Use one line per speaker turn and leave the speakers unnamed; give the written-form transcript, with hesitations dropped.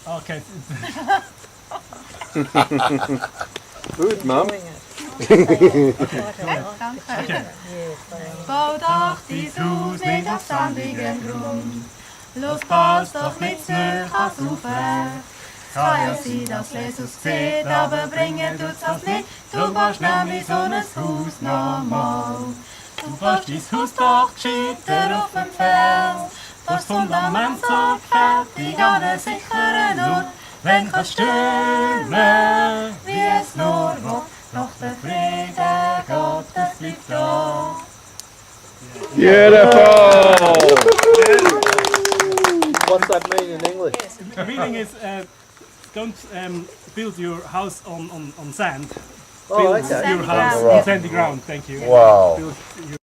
Okay.
Goed, Mom.
Bau doch dies Hus nicht auf sandigen Grund. Los passt doch nicht zurück ans Ufer. Es kann ja sein, dass Jesus sieht, aber bringen tut's das nicht. Du baust nämlich so ein Haus nochmal. Du baust dein Haus doch gescheiter auf dem Fels. Das Fundament so fertig an einen sicheren Ort. Wenn kannst stürmen, wie es nur will, noch der Friede Gottes bleibt da.
Beautiful! What's that mean in English?
The meaning is don't build your house on sand.
Oh,
Build
okay.
your house
ground.
on sandy ground. Thank you.
Wow.
Build your